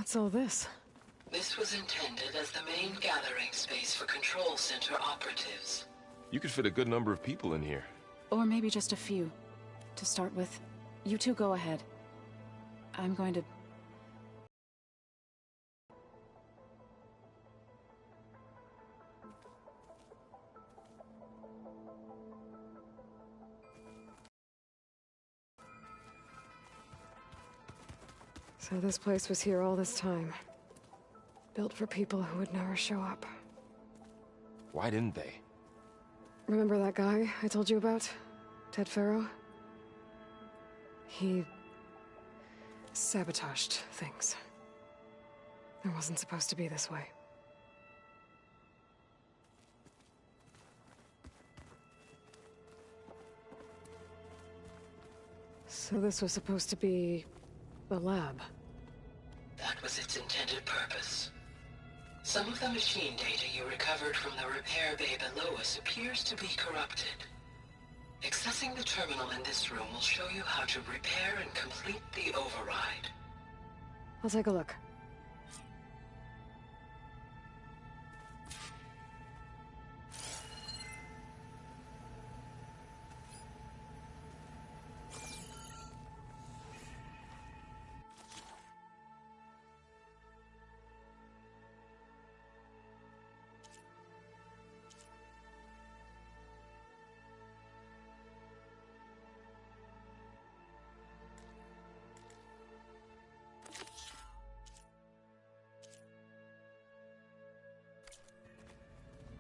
What's all this? This was intended as the main gathering space for control center operatives. You could fit a good number of people in here. Or maybe just a few. To start with, you two go ahead. I'm going to... So this place was here all this time. Built for people who would never show up. Why didn't they? Remember that guy I told you about? Ted Farrow? He... sabotaged things. It wasn't supposed to be this way. So this was supposed to be... the lab. That was its intended purpose. Some of the machine data you recovered from the repair bay below us appears to be corrupted. Accessing the terminal in this room will show you how to repair and complete the override. I'll take a look.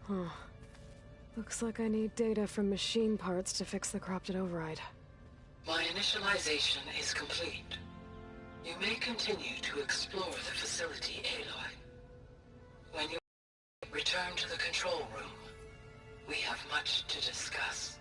Huh. Looks like I need data from machine parts to fix the corrupted override. My initialization is complete. You may continue to explore the facility, Aloy. When you return to the control room, we have much to discuss.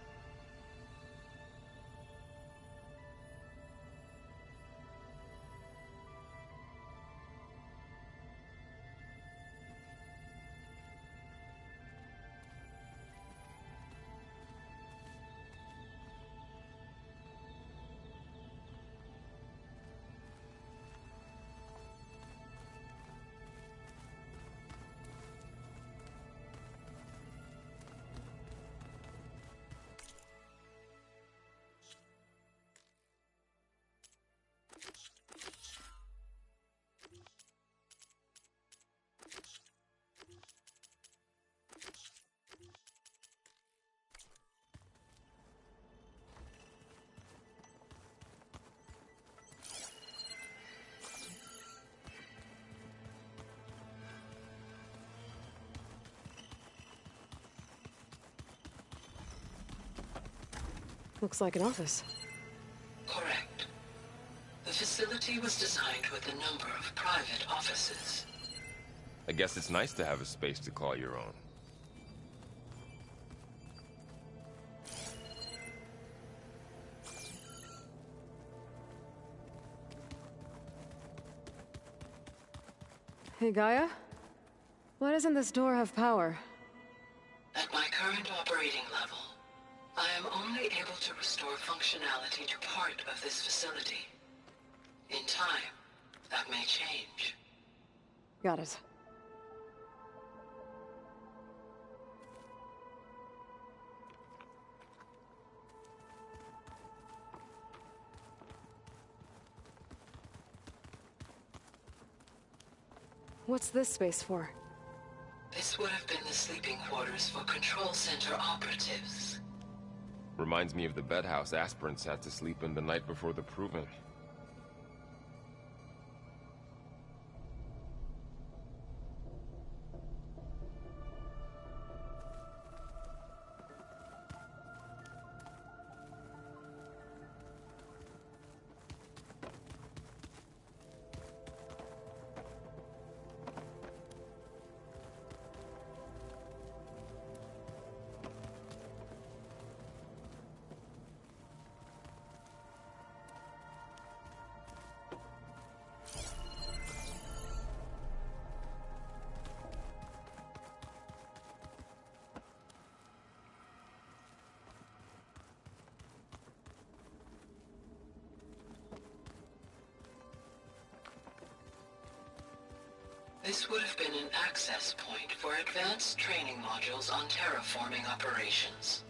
Looks like an office. Correct. The facility was designed with a number of private offices. I guess it's nice to have a space to call your own. Hey, Gaia? Why doesn't this door have power? At my current operating level, I am only able to restore functionality to part of this facility. In time, that may change. Got it. What's this space for? This would have been the sleeping quarters for control center operatives. Reminds me of the bedhouse aspirants had to sleep in the night before the proving. This would have been an access point for advanced training modules on terraforming operations.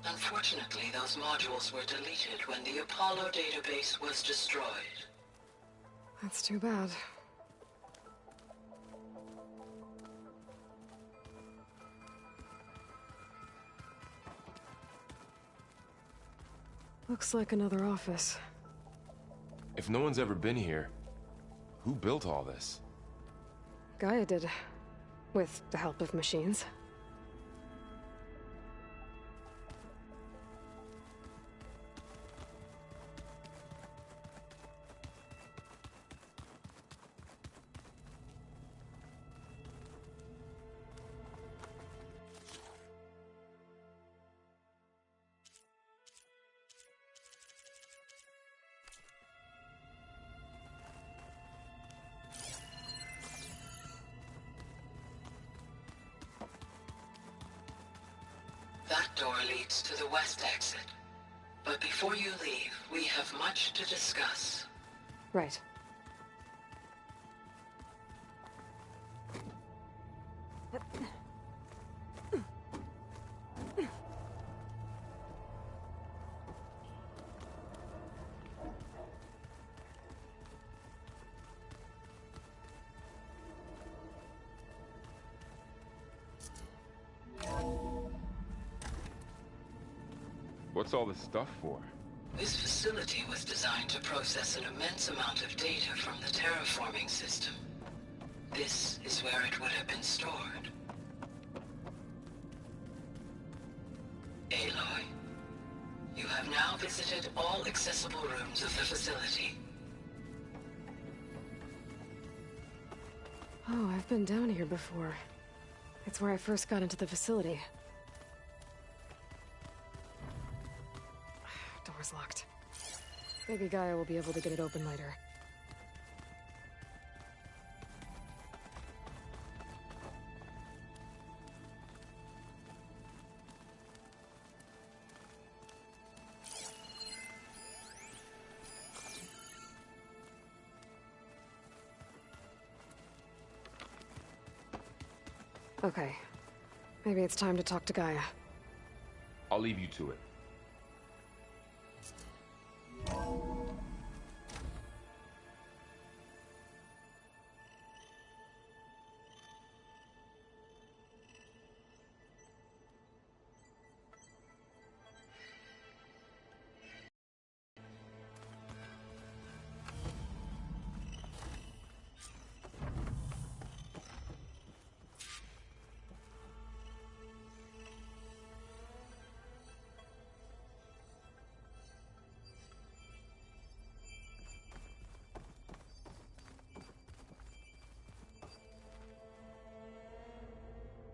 Unfortunately, those modules were deleted when the Apollo database was destroyed. That's too bad. Looks like another office. If no one's ever been here, who built all this? Gaia did. With the help of machines. That door leads to the west exit. But before you leave, we have much to discuss. Right. What's all this stuff for? This facility was designed to process an immense amount of data from the terraforming system. This is where it would have been stored. Aloy, you have now visited all accessible rooms of the facility. Oh, I've been down here before. It's where I first got into the facility. Door's locked. Maybe Gaia will be able to get it open later. Okay. Maybe it's time to talk to Gaia. I'll leave you to it.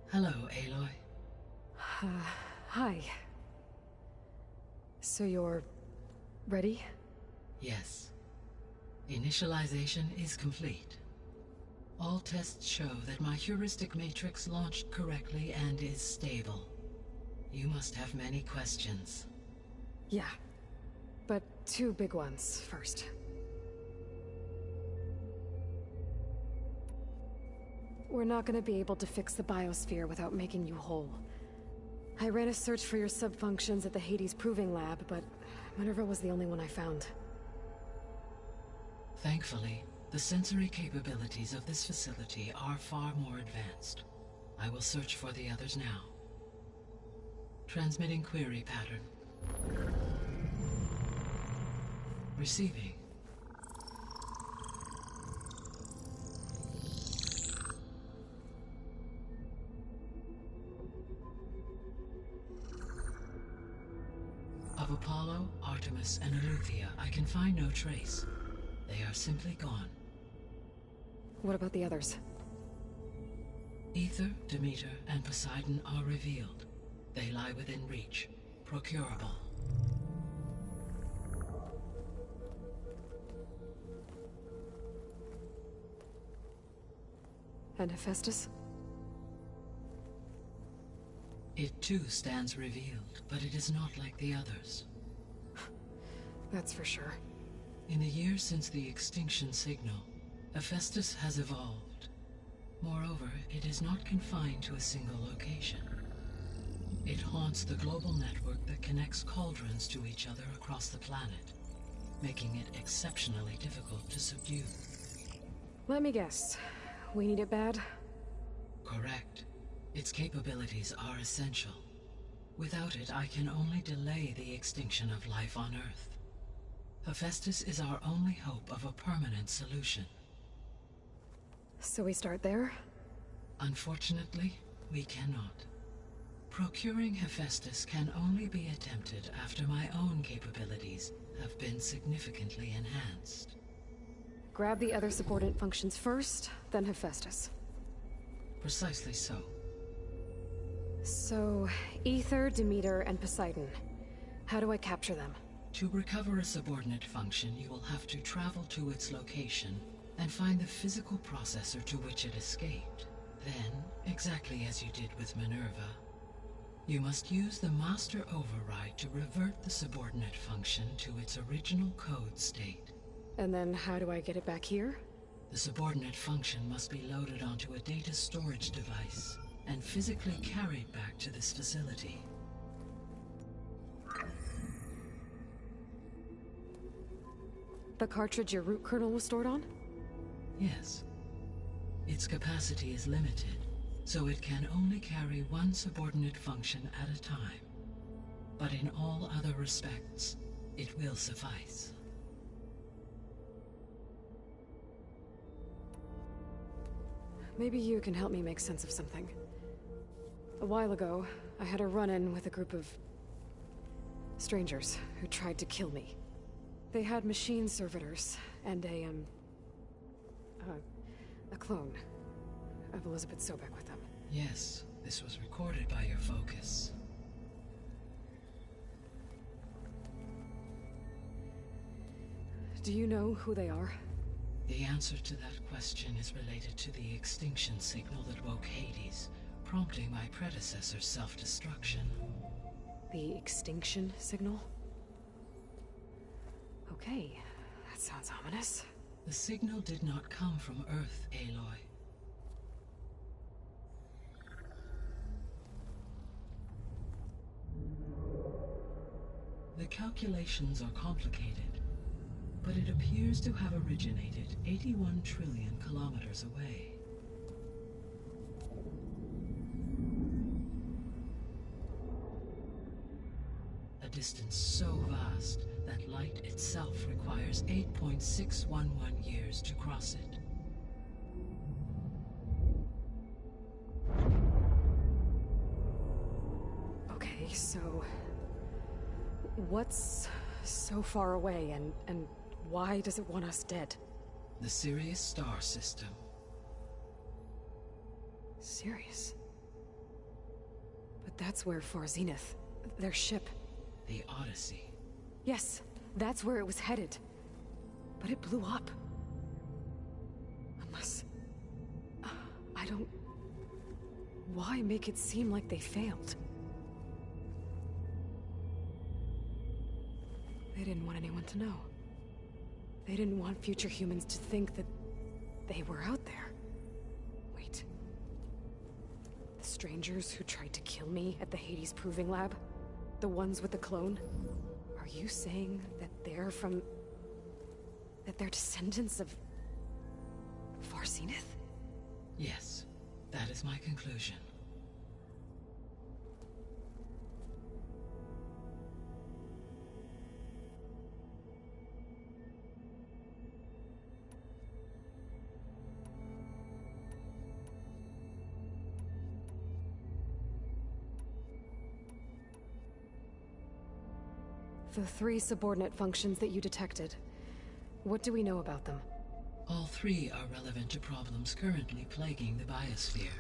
Hello, Aloy. Hi. So you're... ready? Yes. Initialization is complete. All tests show that my heuristic matrix launched correctly and is stable. You must have many questions. Yeah. But two big ones first. We're not gonna be able to fix the biosphere without making you whole. I ran a search for your subfunctions at the Hades Proving Lab, but Minerva was the only one I found. Thankfully, the sensory capabilities of this facility are far more advanced. I will search for the others now. Transmitting query pattern. Receiving. Of Apollo, Artemis, and Eleuthia, I can find no trace. They are simply gone. What about the others? Ether, Demeter, and Poseidon are revealed. They lie within reach, procurable. And Hephaestus? It too stands revealed, but it is not like the others. That's for sure. In the years since the extinction signal, Hephaestus has evolved. Moreover, it is not confined to a single location. It haunts the global network that connects cauldrons to each other across the planet, making it exceptionally difficult to subdue. Let me guess. We need it bad? Correct. Its capabilities are essential. Without it, I can only delay the extinction of life on Earth. Hephaestus is our only hope of a permanent solution. So we start there? Unfortunately, we cannot. Procuring Hephaestus can only be attempted after my own capabilities have been significantly enhanced. Grab the other subordinate functions first, then Hephaestus. Precisely so. So, Ether, Demeter, and Poseidon. How do I capture them? To recover a subordinate function, you will have to travel to its location and find the physical processor to which it escaped. Then, exactly as you did with Minerva, you must use the master override to revert the subordinate function to its original code state. And then how do I get it back here? The subordinate function must be loaded onto a data storage device and physically carried back to this facility. The cartridge your root kernel was stored on? Yes. Its capacity is limited, so it can only carry one subordinate function at a time. But in all other respects, it will suffice. Maybe you can help me make sense of something. A while ago, I had a run-in with a group of strangers who tried to kill me. They had machine servitors and a clone of Elizabeth Sobek with them. Yes, this was recorded by your focus. Do you know who they are? The answer to that question is related to the extinction signal that woke Hades, prompting my predecessor's self-destruction. The extinction signal? Okay, that sounds ominous. The signal did not come from Earth, Aloy. The calculations are complicated, but it appears to have originated 81 trillion kilometers away. A distance so vast that light itself requires 8.611 years to cross it. Okay, so what's so far away and why does it want us dead? The Sirius star system. Sirius? But that's where Far Zenith, their ship. The Odyssey. Yes, that's where it was headed. But it blew up. Unless... I don't... Why make it seem like they failed? They didn't want anyone to know. They didn't want future humans to think that they were out there. Wait. The strangers who tried to kill me at the Hades Proving Lab? The ones with the clone? Are you saying that they're from... that they're descendants of... Far Zenith? Yes, that is my conclusion. The 3 subordinate functions that you detected. What do we know about them? All 3 are relevant to problems currently plaguing the biosphere.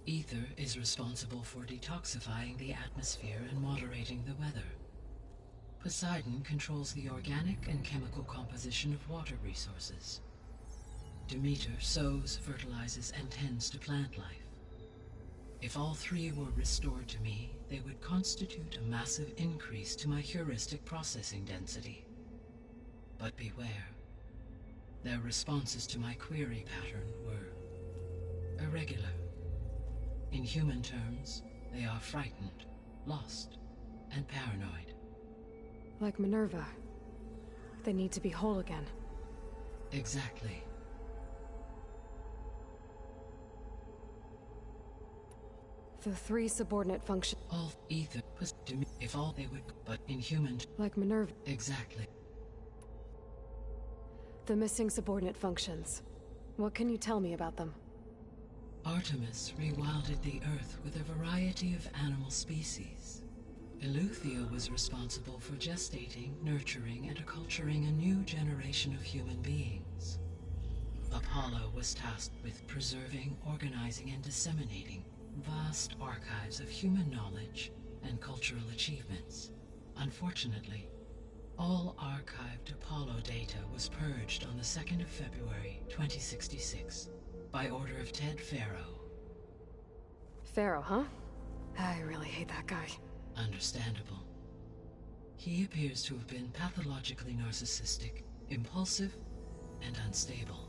Ether is responsible for detoxifying the atmosphere and moderating the weather. Poseidon controls the organic and chemical composition of water resources. Demeter sows, fertilizes, and tends to plant life. If all 3 were restored to me, they would constitute a massive increase to my heuristic processing density. But beware. Their responses to my query pattern were irregular. In human terms, they are frightened, lost, and paranoid. Like Minerva. They need to be whole again. Exactly. The three subordinate functions. All ether was to me if all they would, but in human. Like Minerva. Exactly. The missing subordinate functions. What can you tell me about them? Artemis rewilded the Earth with a variety of animal species. Eleuthia was responsible for gestating, nurturing, and acculturating a new generation of human beings. Apollo was tasked with preserving, organizing, and disseminating vast archives of human knowledge and cultural achievements. Unfortunately, all archived Apollo data was purged on the 2nd of February, 2066, by order of Ted Faro. Pharaoh, huh? I really hate that guy. Understandable. He appears to have been pathologically narcissistic, impulsive, and unstable.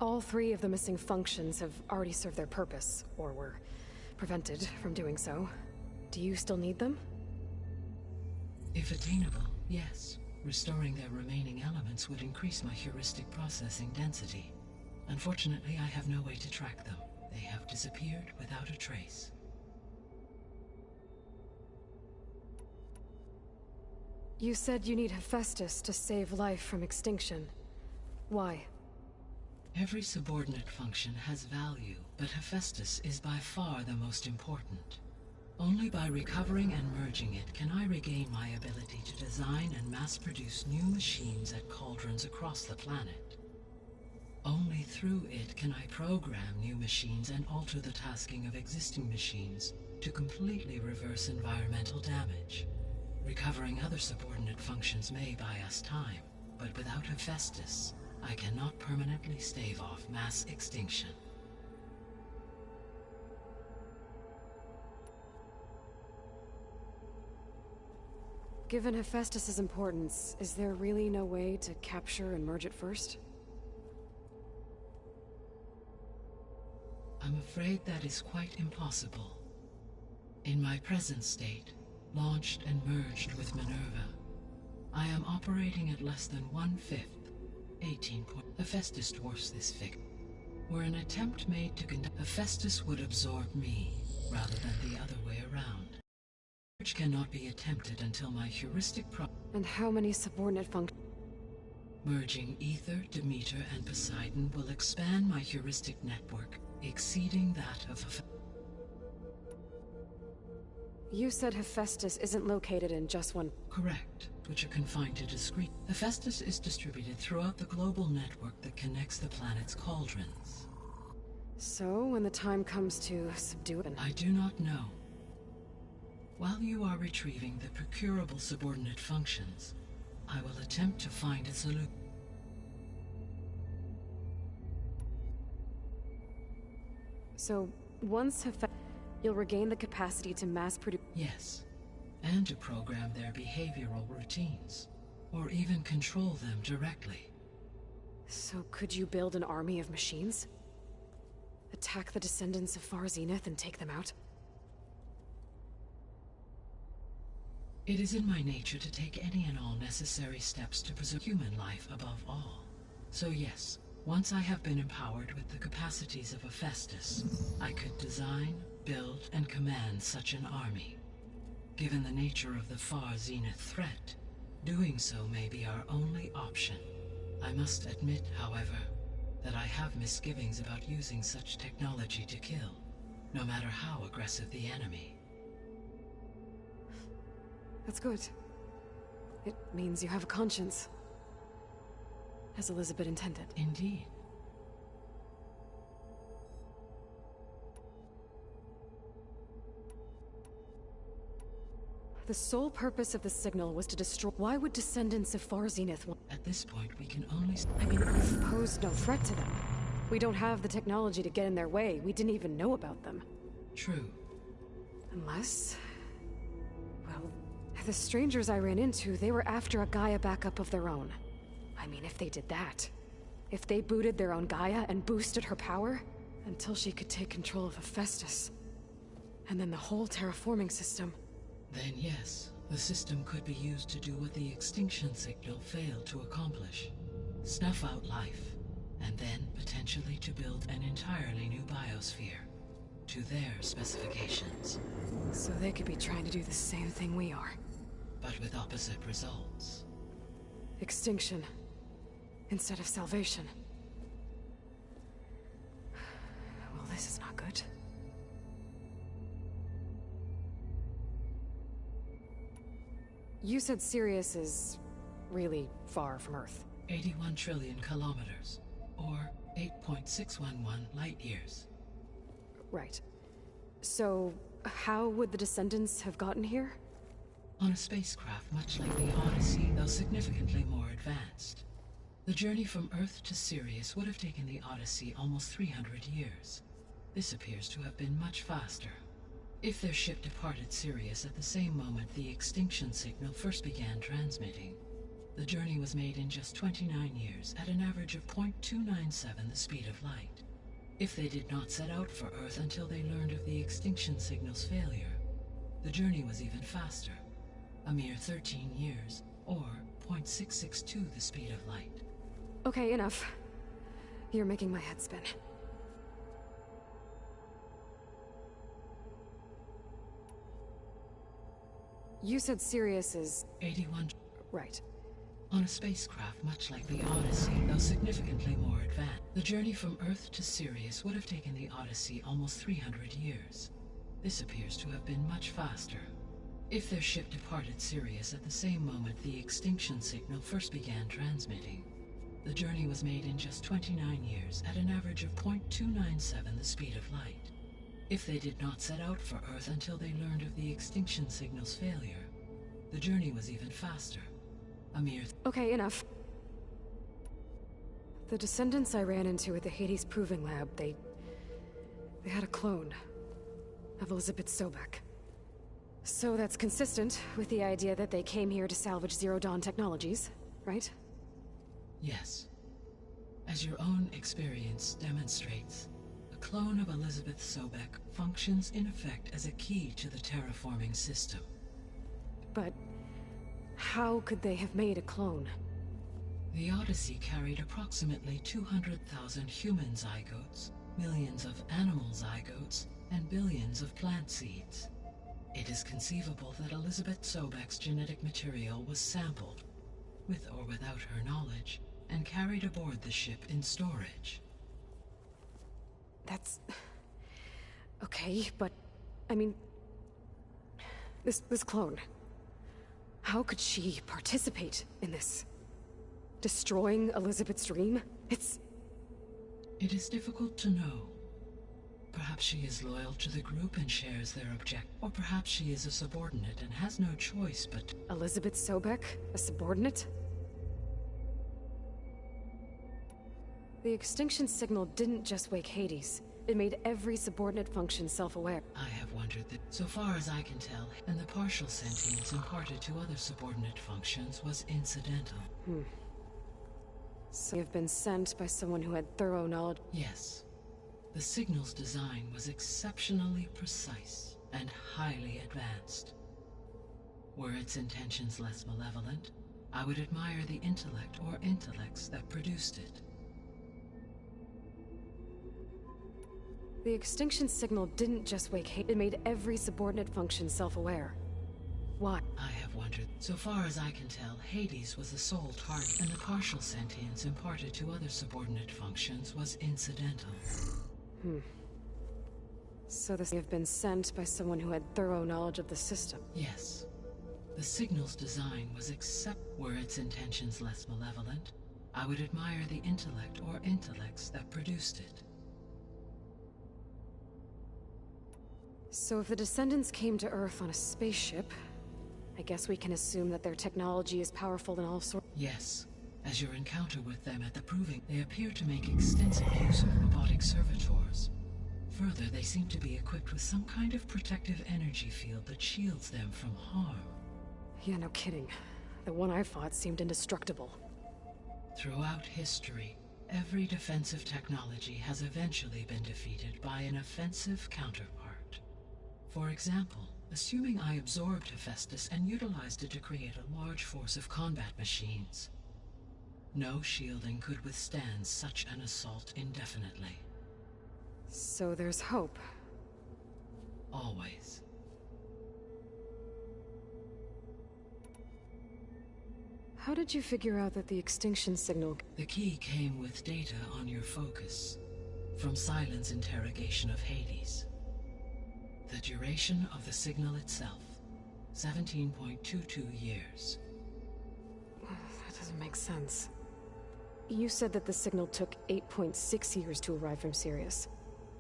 All three of the missing functions have already served their purpose, or were prevented from doing so. Do you still need them? If attainable, yes. Restoring their remaining elements would increase my heuristic processing density. Unfortunately, I have no way to track them. They have disappeared without a trace. You said you need Hephaestus to save life from extinction. Why? Every subordinate function has value, but Hephaestus is by far the most important. Only by recovering and merging it can I regain my ability to design and mass-produce new machines at cauldrons across the planet. Only through it can I program new machines and alter the tasking of existing machines to completely reverse environmental damage. Recovering other subordinate functions may buy us time, but without Hephaestus, I cannot permanently stave off mass extinction. Given Hephaestus's importance, is there really no way to capture and merge it first? I'm afraid that is quite impossible. In my present state, launched and merged with Minerva, I am operating at less than 1/5, 18 point. Hephaestus dwarfs this figure. Were an attempt made to conduct, Hephaestus would absorb me, rather than the other way around. Which cannot be attempted until my heuristic And how many subordinate functions? Merging Ether, Demeter, and Poseidon will expand my heuristic network, exceeding that of You said Hephaestus isn't located in just one... Correct, which are confined to discrete. Hephaestus is distributed throughout the global network that connects the planet's cauldrons. So, when the time comes to subdue it... I do not know. While you are retrieving the procurable subordinate functions, I will attempt to find a solution. So, once Hephaestus... You'll regain the capacity to mass produce... Yes, and to program their behavioral routines, or even control them directly. So could you build an army of machines? Attack the descendants of Far Zenith and take them out? It is in my nature to take any and all necessary steps to preserve human life above all. So yes, once I have been empowered with the capacities of Hephaestus, I could design, build, and command such an army. Given the nature of the Far Zenith threat, doing so may be our only option. I must admit, however, that I have misgivings about using such technology to kill, no matter how aggressive the enemy. That's good. It means you have a conscience. As Elizabeth intended. Indeed. The sole purpose of the signal was to destroy... Why would descendants of Far Zenith want... At this point, we can only... I mean, we've posed no threat to them. We don't have the technology to get in their way. We didn't even know about them. True. Unless... Well, the strangers I ran into, they were after a Gaia backup of their own. I mean, if they did that, If they booted their own Gaia and boosted her power, until she could take control of Hephaestus. And then the whole terraforming system. Then yes, the system could be used to do what the extinction signal failed to accomplish. Snuff out life, and then potentially to build an entirely new biosphere. To their specifications. So they could be trying to do the same thing we are. But with opposite results. Extinction. Instead of salvation. Well, this is not good. You said Sirius is really far from Earth. 81 trillion kilometers, or 8.611 light years. Right. So, how would the Descendants have gotten here? On a spacecraft much like the Odyssey, though significantly more advanced. The journey from Earth to Sirius would have taken the Odyssey almost 300 years. This appears to have been much faster. If their ship departed Sirius at the same moment the extinction signal first began transmitting, the journey was made in just 29 years at an average of 0.297 the speed of light. If they did not set out for Earth until they learned of the extinction signal's failure, the journey was even faster, a mere 13 years, or 0.662 the speed of light. Okay, enough. You're making my head spin. You said Sirius is... 81... Right. On a spacecraft much like the Odyssey, though significantly more advanced. The journey from Earth to Sirius would have taken the Odyssey almost 300 years. This appears to have been much faster. If their ship departed Sirius at the same moment the extinction signal first began transmitting, the journey was made in just 29 years at an average of 0.297 the speed of light. If they did not set out for Earth until they learned of the extinction signal's failure, the journey was even faster. A mere... Okay, enough. The Descendants I ran into at the Hades Proving Lab, they had a clone of Elizabeth Sobek. So that's consistent with the idea that they came here to salvage Zero Dawn technologies, right? Yes. As your own experience demonstrates, a clone of Elizabeth Sobek functions in effect as a key to the terraforming system. But how could they have made a clone? The Odyssey carried approximately 200,000 human zygotes, millions of animal zygotes, and billions of plant seeds. It is conceivable that Elizabeth Sobek's genetic material was sampled, with or without her knowledge, and carried aboard the ship in storage. That's... okay, but... I mean... This clone... How could she participate in this? Destroying Elizabeth's dream? It is difficult to know. Perhaps she is loyal to the group and shares their objective. Or perhaps she is a subordinate and has no choice but... Elizabeth Sobek? A subordinate? The extinction signal didn't just wake Hades. It made every subordinate function self-aware. I have wondered that, so far as I can tell, and the partial sentience imparted to other subordinate functions was incidental. So you've been sent by someone who had thorough knowledge? Yes. The signal's design was exceptionally precise and highly advanced. Were its intentions less malevolent, I would admire the intellect or intellects that produced it. The extinction signal didn't just wake Hades. It made every subordinate function self-aware. Why? I have wondered. So far as I can tell, Hades was the sole target, and the partial sentience imparted to other subordinate functions was incidental. So this have been sent by someone who had thorough knowledge of the system? Yes. The signal's design was were its intentions less malevolent, I would admire the intellect or intellects that produced it. So if the Descendants came to Earth on a spaceship, I guess we can assume that their technology is powerful in all sorts. Yes. As your encounter with them at the Proving, they appear to make extensive use of robotic servitors. Further, they seem to be equipped with some kind of protective energy field that shields them from harm. Yeah, no kidding. The one I fought seemed indestructible. Throughout history, Every defensive technology has eventually been defeated by an offensive counterpart. For example, assuming I absorbed Hephaestus and utilized it to create a large force of combat machines. No shielding could withstand such an assault indefinitely. So there's hope. Always. How did you figure out that the extinction signal... The key came with data on your focus, from Silent's interrogation of Hades. The duration of the signal itself, 17.22 years. That doesn't make sense. You said that the signal took 8.6 years to arrive from Sirius.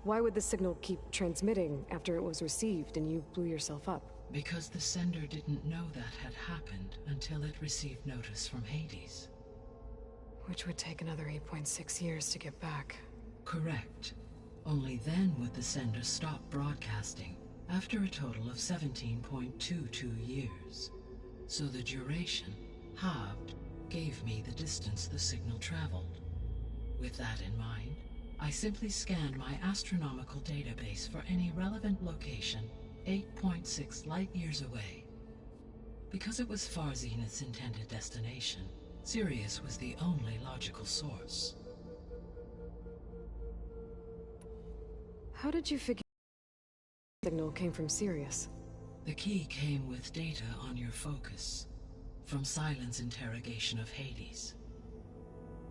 Why would the signal keep transmitting after it was received and you blew yourself up? Because the sender didn't know that had happened until it received notice from Hades. Which would take another 8.6 years to get back. Correct. Only then would the sender stop broadcasting, after a total of 17.22 years. So the duration, halved, gave me the distance the signal traveled. With that in mind, I simply scanned my astronomical database for any relevant location 8.6 light-years away. Because it was far Zenith's intended destination, Sirius was the only logical source. How did you figure the signal came from Sirius? The key came with data on your focus, from Silent's interrogation of Hades.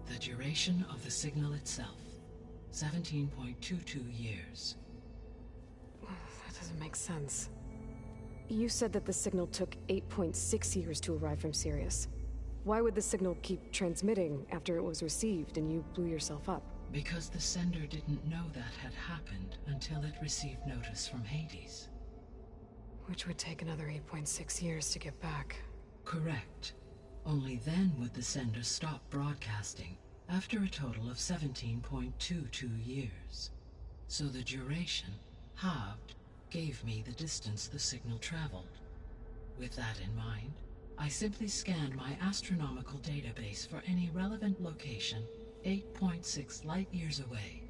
The duration of the signal itself, 17.22 years. That doesn't make sense. You said that the signal took 8.6 years to arrive from Sirius. Why would the signal keep transmitting after it was received and you blew yourself up? Because the sender didn't know that had happened until it received notice from Hades. Which would take another 8.6 years to get back. Correct. Only then would the sender stop broadcasting, after a total of 17.22 years. So the duration, halved, gave me the distance the signal traveled. With that in mind, I simply scanned my astronomical database for any relevant location 8.6 light-years away.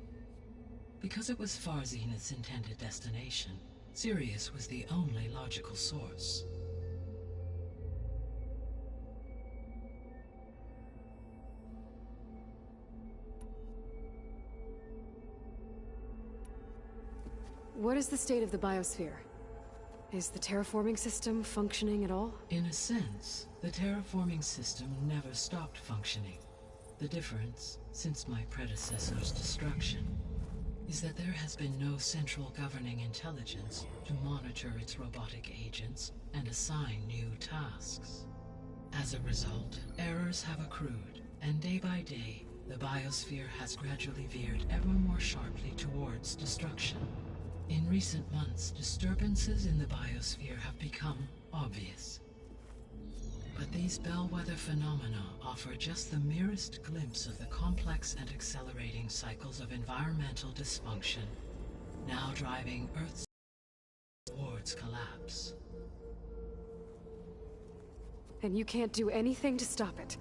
Because it was far Zenith's intended destination, Sirius was the only logical source. What is the state of the biosphere? Is the terraforming system functioning at all? In a sense, the terraforming system never stopped functioning. The difference, since my predecessor's destruction, is that there has been no central governing intelligence to monitor its robotic agents and assign new tasks. As a result, errors have accrued, and day by day, the biosphere has gradually veered ever more sharply towards destruction. In recent months, disturbances in the biosphere have become obvious. But these bellwether phenomena offer just the merest glimpse of the complex and accelerating cycles of environmental dysfunction, now driving Earth towards collapse. And you can't do anything to stop it?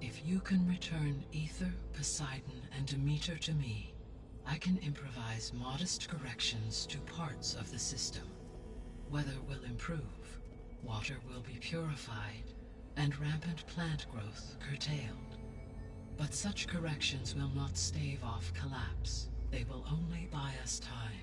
If you can return Ether, Poseidon, and Demeter to me, I can improvise modest corrections to parts of the system. Weather will improve, water will be purified, and rampant plant growth curtailed. But such corrections will not stave off collapse. They will only buy us time.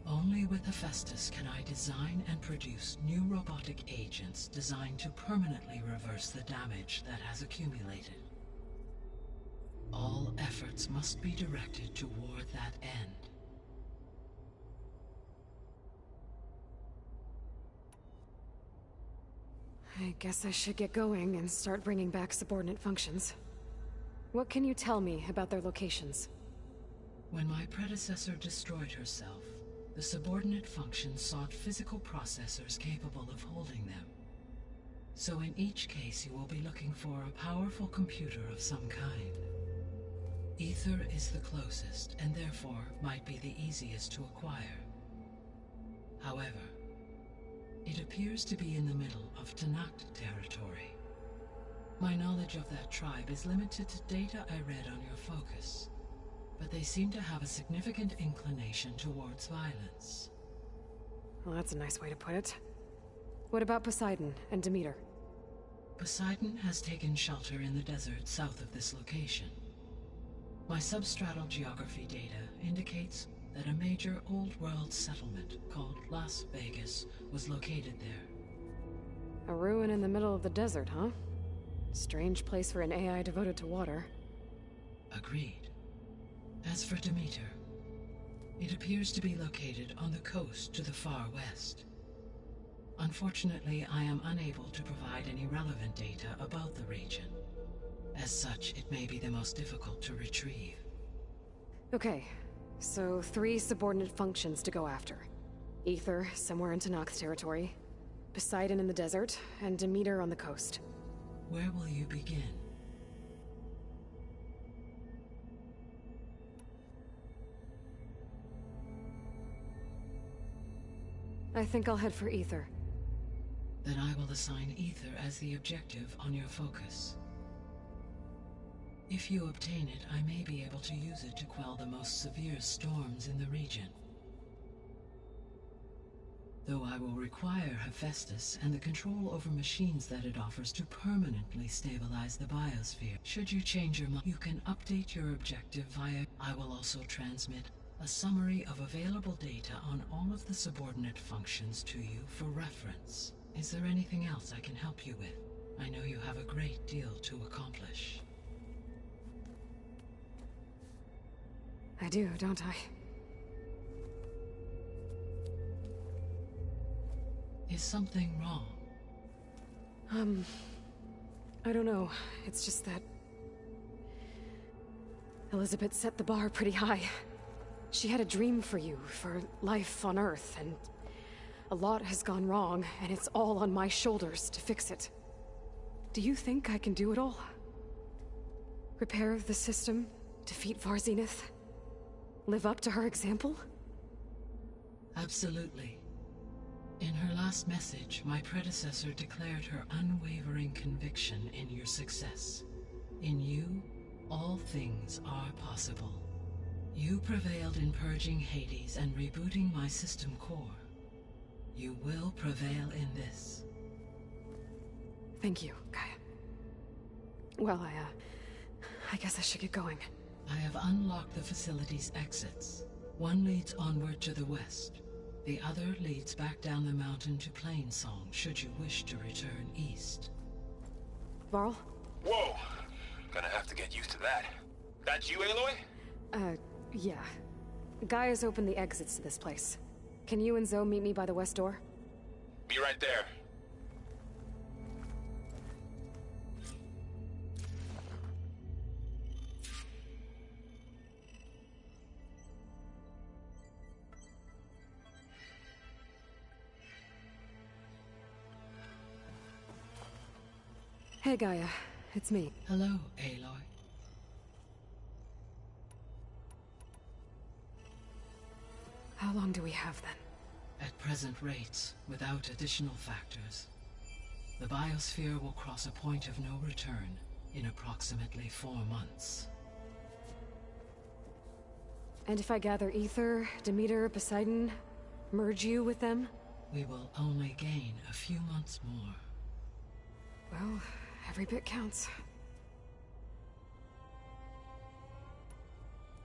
Only with Hephaestus can I design and produce new robotic agents designed to permanently reverse the damage that has accumulated. All efforts must be directed toward that end. I guess I should get going and start bringing back subordinate functions. What can you tell me about their locations? When my predecessor destroyed herself, the subordinate functions sought physical processors capable of holding them. So in each case you will be looking for a powerful computer of some kind. Ether is the closest, and therefore might be the easiest to acquire. However, it appears to be in the middle of Tanakh territory. My knowledge of that tribe is limited to data I read on your focus, but they seem to have a significant inclination towards violence. Well, that's a nice way to put it. What about Poseidon and Demeter? Poseidon has taken shelter in the desert south of this location. My substratal geography data indicates that a major old-world settlement called Las Vegas was located there. A ruin in the middle of the desert, huh? Strange place for an AI devoted to water. Agreed. As for Demeter, it appears to be located on the coast to the far west. Unfortunately, I am unable to provide any relevant data about the region. As such, it may be the most difficult to retrieve. Okay, so 3 subordinate functions to go after. Ether, somewhere in Tenakth territory. Poseidon in the desert, and Demeter on the coast. Where will you begin? I think I'll head for Ether. Then I will assign Ether as the objective on your focus. If you obtain it, I may be able to use it to quell the most severe storms in the region. Though I will require Hephaestus and the control over machines that it offers to permanently stabilize the biosphere. Should you change your mind, you can update your objective via... I will also transmit a summary of available data on all of the subordinate functions to you for reference. Is there anything else I can help you with? I know you have a great deal to accomplish. I do, don't I? Is something wrong? I don't know. It's just that... Elizabeth set the bar pretty high. She had a dream for you, for life on Earth, and... a lot has gone wrong, and it's all on my shoulders to fix it. Do you think I can do it all? Repair the system, defeat Varzenith, live up to her example? Absolutely. In her last message, my predecessor declared her unwavering conviction in your success. In you, all things are possible. You prevailed in purging Hades and rebooting my system core. You will prevail in this. Thank you, Gaia. Well, I guess I should get going. I have unlocked the facility's exits. One leads onward to the west. The other leads back down the mountain to Plainsong, should you wish to return east. Varl? Whoa! Gonna have to get used to that. That's you, Aloy? Yeah. Gaia's opened the exits to this place. Can you and Zoe meet me by the west door? Be right there. Hey, Gaia. It's me. Hello, Aloy. How long do we have, then? At present rates, without additional factors, the biosphere will cross a point of no return in approximately 4 months. And if I gather Ether, Demeter, Poseidon, merge you with them? We will only gain a few months more. Well, every bit counts.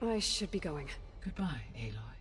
I should be going. Goodbye, Aloy.